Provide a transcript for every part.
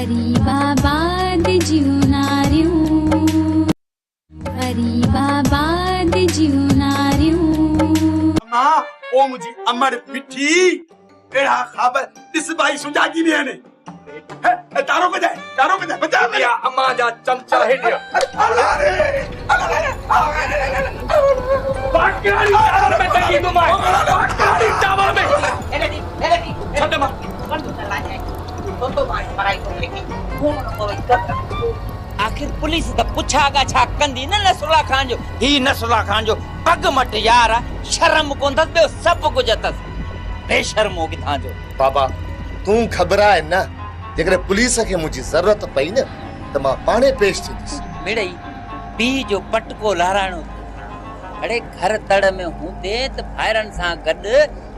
गरीबाबाद जीवनारियूं गरीबाबाद जीवनारियूं मां ओ मुझी अमर मिठी एड़ा ख़बर दिस भाई सुजागी ने है तारो बजाए बजा मेरा अम्मा जा चमचा है दिया अरे बाकी में तकी घुमाए बाकी चावल में एलडी छत मां कौन चला है तो भाई पढ़ाई को लेके घूम को आखिर पुलिस त पुछागा छा कंदी न नसरुल्ला खान जो ही नसरुल्ला खान जो पग मट यार शर्म कोन थस बे सब कुछ अथस बेशर्मो किथां जो बाबा तू घबराए न जेकर पुलिस के मुझी जरूरत पई न त मां पाणे पेश थींदिस मिड़ई पी जो पटको लहराणो अड़े घर तड़ में हूंदे त फायरन सां गड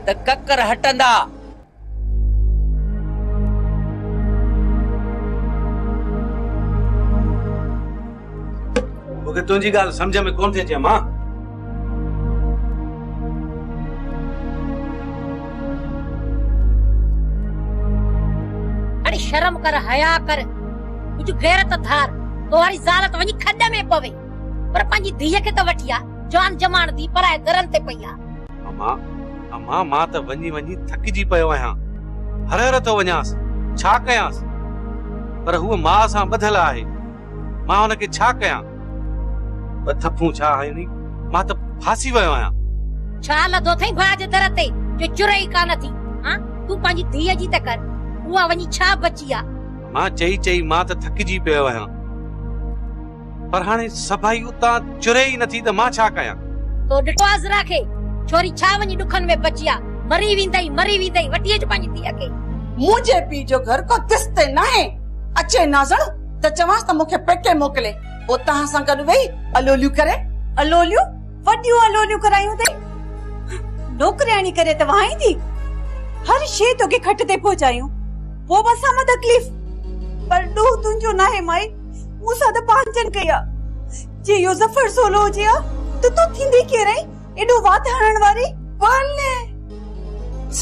त ककर हटंदा ओके तुंजी गाल समझ में कोन थे जे मां अरे शर्म कर हया कर कुछ गैरत धार तोहरी ज़ालत वनी खड्ड में पवे पर पंजी धीअ के त वठिया जान जमान दी पराए गरन ते पईया अम्मा मां त वनी थकजी पयो आहियां हरहर तो वञास छा कयांस पर हुआ मां सां बधल आहे मां हुन खे छा कयां थप्पू छा है नी मां त फासी वयो आहियां छा लदो थई भाज दर ते जो चुरई कान थी हां तू पंजी धीअ जी त कर उहा वनी छा बचिया मां चई मां त थकजी पयो आहियां पर हाणे सभाई उता चुरे ही नथी त मां छा कयां तो डिटवाज राखे छोरी छा वनी दुखन में बचिया मरी विंदई वटिए जो पंजी धीअ के मुझे पी जो घर को तिस्ते नाहे अचे नाजण त चवास त मुखे पेके मोकले ओ तहां सां गॾु वेही अलोलियूं करे अलोलियूं वॾियूं अलोलियूं करायूं ते नौकरियाणी करे त वहाई थी हर शे तो के खट ते पहुंचायूं वो बस हम तकलीफ पर दू तुंजो नाहे माई मूसा त पांचन कया जे यो जफर सोलो जिया तो तू थींदी के रही एडो वात हणन वाली वाले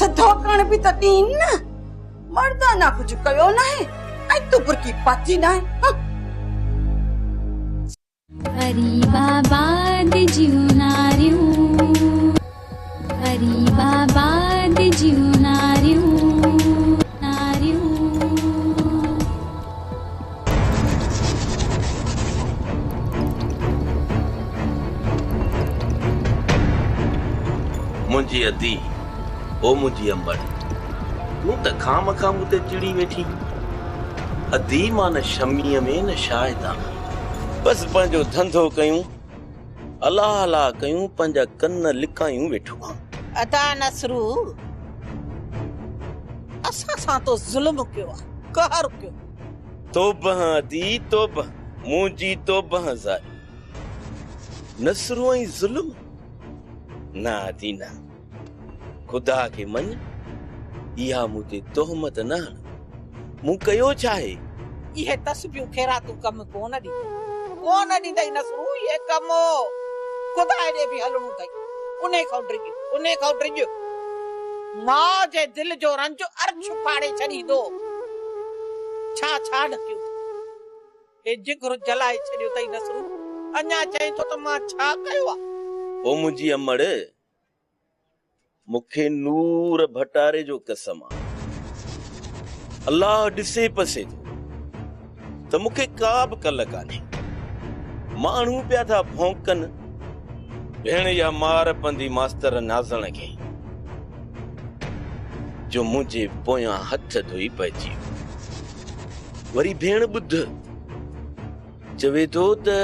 सधो कण भी त दीन न मर्दाना कुछ कयो नाहे आई तो पर की पाती नाहे गरीबाबाद जीवनारियूं गरीबाबाद जीवनारियूं मुझी अदी ओ मुझी अंबड़ तू त खाम मुते चिड़ी वेठी अदी मां न शमीअ में न शायदा बस पंहिंजो धंधो कयूं अलाह कयूं पंहिंजा कन लिकायूं वेठो अदा नसरू असा सां तो जुल्म कयो कहर कयो तोबह अदी तोबह मुंजी तोबह ज़ाय नसरू ऐं जुल्म ना अदी ना खुदा के मन इहा मुझे तोहमत न मूं कयो छाहे ये तस्बियूं खेरा तू कम कोन दी दई नसरू ये कमो खुदा दे भी हलणू तई उने काउंटरिंग मां जे दिल जो रंज अर्श फाड़े छड़ी दो छा ढकियो ए जिगर जलाए छड़ियो तई नसरू अन्या चई तो त मां छा कयो ओ मुंजी अमड़ मुखे नूर भटारे जो कसम अल्लाह दिसे पसे तो मुखे का भी कल काने मानू पिया था भौंकन भेण या मार पंदी मास्टर नाज़ण के जो मुझे पोया हथ धोई पजी वरी भेण बुध चवे तो त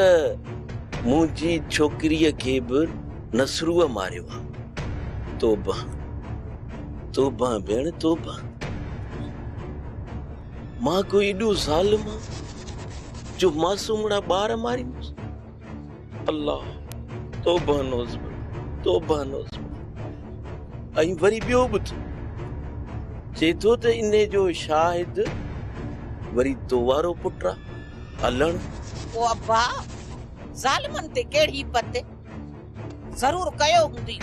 मुझी छोकरी के भी नसरुआ मारियो तोबा भेण तोबा मां कोई एडो ज़ालिम जो मासूमड़ा बार मारी अल्लाह तोबा नोज़ आई वरी बियो बुध चेतो त इने जो शाहिद वरी तो वारो पुटरा हलण ओ अब्बा ज़ालिमन ते केड़ी पते जरूर कयो हुंदी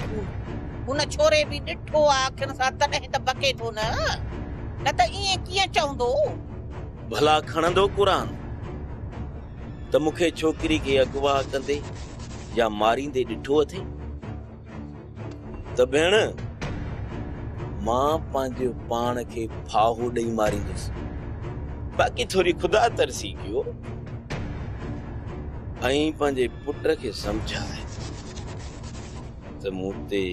उन छोरे भी डिठो आखिन सा तने त बके थो न त इए किए चौंदो भला खणंदो क़ुर त मूंखे छोकिरी खे अगवा कंदे या मारींदे ॾिठो अथई त भेण मां पंहिंजे पाण खे फाहो ॾेई मारींदुसि बाक़ी थोरी ख़ुदा तरसी कयो ऐं पंहिंजे पुट खे सम्झाए त मूं ते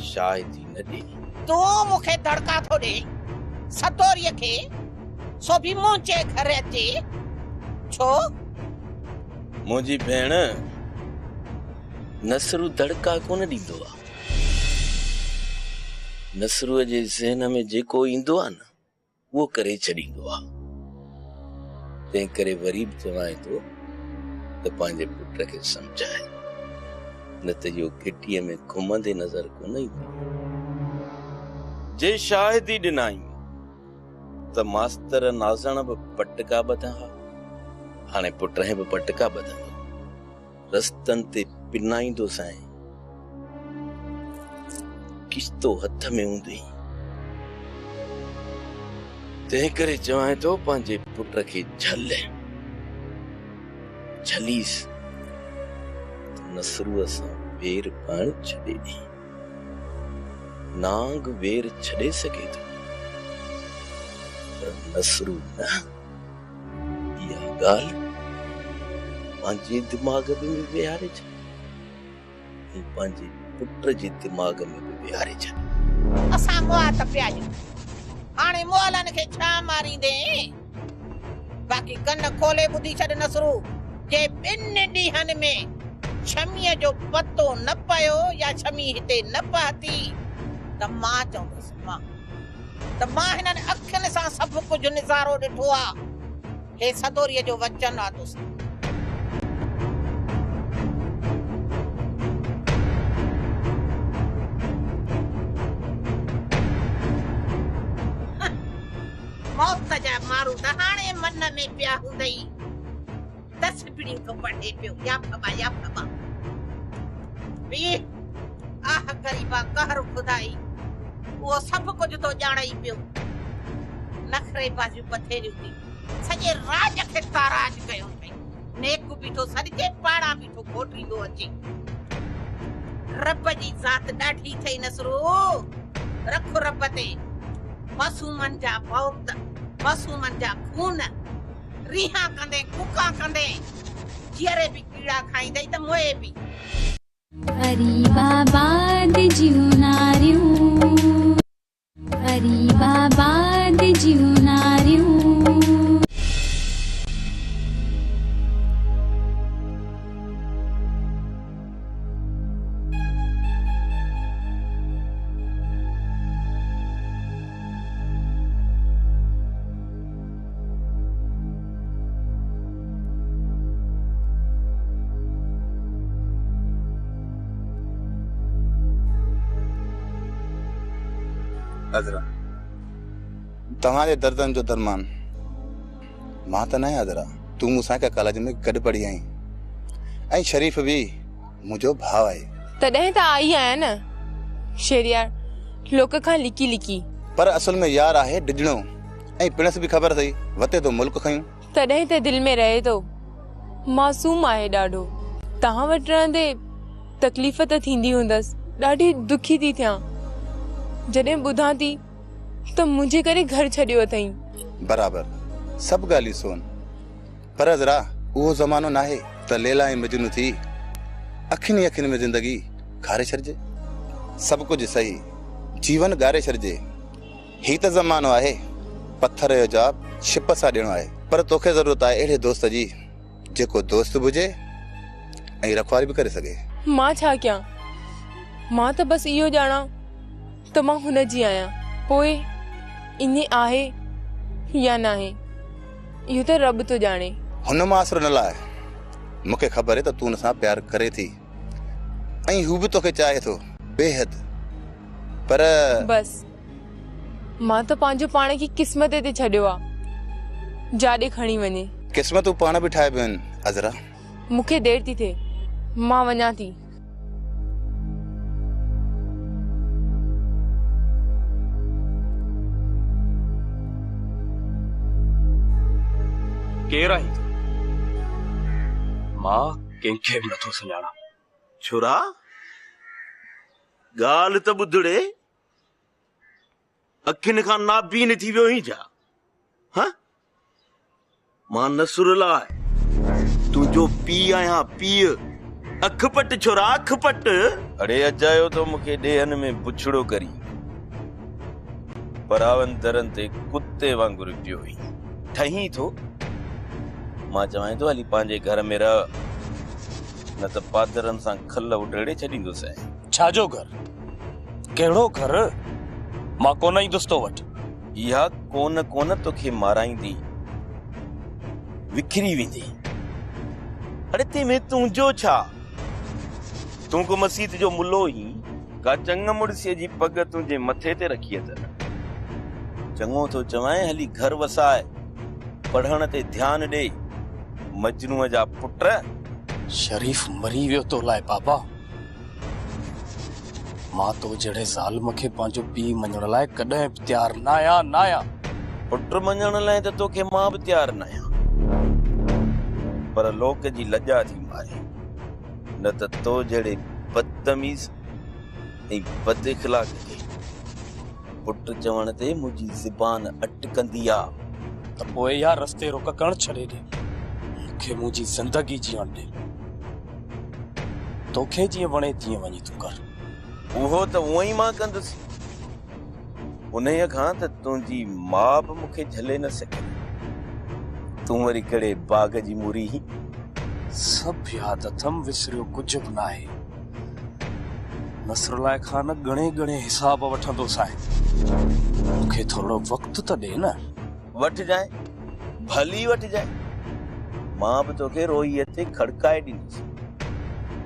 शायदि न ॾे तू मूंखे धड़का थो ॾे सतोरीअ खे सो बि मुंहिंजे घर अचे छो मुंहिंजी भेण नसरू धड़का कोन ॾींदो आहे नसरूअ जे ज़हन में जेको ईंदो आहे न उहो करे छॾींदो आहे तंहिं करे वरी बि चवां थो त पंहिंजे पुट खे सम्झाए न त इहो घिटीअ में घुमंदे नज़र कोन ईंदो जे शाहिदी ॾिनाई त मास्तर नाज़ण बि पटका ॿधा हाणे पुट बि पटका ॿधंदो रस्तनि ते पिनाईंदो साईं किस्तो हथ में हूंदई तंहिं करे चवां थो पंहिंजे पुट खे झलीस नसरूअ सां वेर पाण छॾे ॾे नांग वेर छॾे सघे थो पर नसरू न इहा ॻाल्हि पंहिंजे दिमाग़ में विहारे छॾ ऐं पंहिंजे पुट जे दिमाग़ में बि विहारे छॾ असां मुआ त पिया हाणे मोहलनि खे छा मारींदे बाक़ी कन खोले ॿुधी छॾ नसरू जे 2 ॾींहंनि में छमीअ जो पतो न पियो या छमी हिते न पहुती त मां चवंदसि मां हिननि अखियुनि सां सभु कुझु निज़ारो ॾिठो आहे हे सदोरीअ जो वचन आहे दोस्त मौत जा मारू त हाणे मन में पिया हूंदई तस्बीरियूं थो पढ़े पियो या फबा बी आह ग़रीबा कहर खुदाई वो सब कुछ तो ॼाणई पियो नखरे बाजू पथेरियूं थी सॼे राज खे ताराज कयो अथई नेक बीठो सॾके पाड़ा बीठो खोटींदो अचे रब जी ज़ात ॾाढी अथई नसरू रख रब ते मासूमनि जा भौत मासूमनि जा खून रीहा कंदे कुका कंदे जीअरे बि कीड़ा खाईंदई त मोए बि गरीबाबाद जीवनारियूं गरीबाबाद जीवनारियूं अजरा तव्हांजे दर्दनि जो दरमान मां त न आहियां अजरा तूं मूंसां हिक कॉलेज में गॾु पढ़ी आई ऐं शरीफ़ बि मुंहिंजो भाउ आहे तॾहिं त आई आहियां न शेरियार लोक खां लिकी लिकी पर असल में यार आहे डिजणो ऐं पिणस बि ख़बर अथई वते तो मुल्क खयूं तॾहिं त दिलि में रहे थो मासूम आहे ॾाढो तव्हां वटि रहंदे तकलीफ़ त थींदी हूंदसि ॾाढी दुखी थी थियां जॾहिं ॿुधां थी त मुंहिंजे करे घर छॾियो अथई बराबर सभु ॻाल्हियूं सोन पर ज़रा उहो ज़मानो नाहे त लैला ऐं मजनू थी अखियुनि अखियुनि में ज़िंदगी घारे छॾिजे सभु कुझु सही जीवन ॻारे छॾिजे ही त ज़मानो आहे पत्थर जो जवाब छिप सां ॾियणो आहे पर तोखे ज़रूरत आहे अहिड़े दोस्त जी जेको दोस्त हुजे ऐं रखवाली बि करे सघे मां छा कयां मां त बसि इहो ॼाणा त मां हुन जी आहियां पोइ इन आहे या न आहे इहो त रब तो ॼाणे हुन मां असर न लाइ मूंखे ख़बर आहे त तूं हुन सां प्यार करे थी ऐं हू बि तोखे चाहे थो बेहद पर बस मां त पंहिंजो पाण खे क़िस्मत ते छॾियो आहे जाॾे खणी वञे क़िस्मतूं पाण बि ठाहिबियूं आहिनि अज़रा मूंखे देरि थी थिए मां वञा थी केर आहीं तूं? मां कंहिंखे बि नथो सुञाणा। छोरा ॻाल्हि त ॿुधड़े, अखियुनि खां नाबीन थी वियो ही छा? हाँ? मां नसरुल्ला आहे, तुंहिंजो पीउ आहियां, पीउ। अख पट छोरा, अख पट। अड़े अजायो तो मूंखे ॾेहनि में बुछड़ो करी परावन दरनि ते कुत्ते वांगुरु पियो हुई ठही थो। मां चवां थो हली पंहिंजे घर में रह, न त पादरनि सां खल उॾेड़े छॾींदुसि। छाजो घर? कहिड़ो घर? मां कोन ईंदुसि तो वटि। इहा कोन कोन तोखे माराईंदी, विखरी वेंदी। अरे तंहिंमें तुंहिंजो छा? तूं को मसीत जो मुल्लो ही का चंग मुड़सीअ जी पग तुंहिंजे मथे ते रखी अथनि। चङो थो चवां हली घर वसाए, पढ़ण ते ध्यानु ॾे। मजनूअ जा पुट। शरीफ मरी वियो तो लाइ बाबा। मां तो जहिड़े ज़ालिम खे पंहिंजो पीउ मञण लाइ कॾहिं बि तयारु न आहियां। पुट मञण लाइ त तोखे मां बि तयारु न आहियां, पर लोक जी लॼा थी मारे, न त तो जहिड़े बदतमीज़ ऐं बद इख़लाक़ खे पुट चवण ते मुंहिंजी ज़ुबान अटकंदी आ। त पोइ इहा रस्ते रोक करण छॾे ॾे, मूंखे मुंहिंजी ज़िंदगी जीअण ॾे। तोखे जीअं वणे तीअं वञी तूं कर। उहो त उहो ई मां कंदुसि, उन्हीअ खां त तुंहिंजी माउ बि मूंखे झले न सघे। तूं वरी कहिड़े बाग़ जी मूरी। सभु यादि अथमि, विसरियो कुझु बि न आहे। नसरुल्ला खां न घणे घणे हिसाब वठंदुसि आहे। मूंखे थोरो वक़्तु त ॾे न। वठजांइ, भली वठजांइ। मां बि तोखे रोईअ ते खड़काए ॾींदुसि,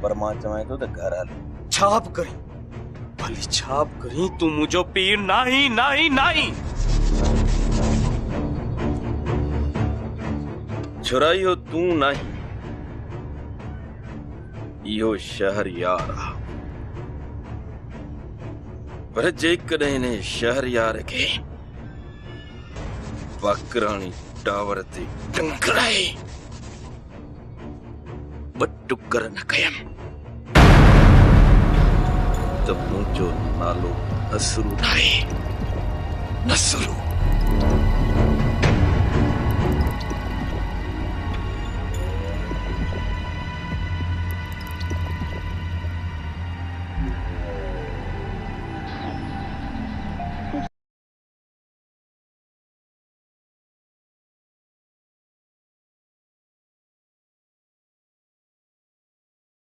पर मां चवां थो त घर हल। छा बि करी, भली छा बि करी, तूं मुंहिंजो पीउ नाही नाही नाही। छोरा इहो तूं नाही, इहो शहरयार आहे। पर जेकॾहिं हिन शहरयार खे बकराणी टावर ते टंगराए ॿ टुकर न कयमि त मुंहिंजो नालो नसरू नाहे। नसरू।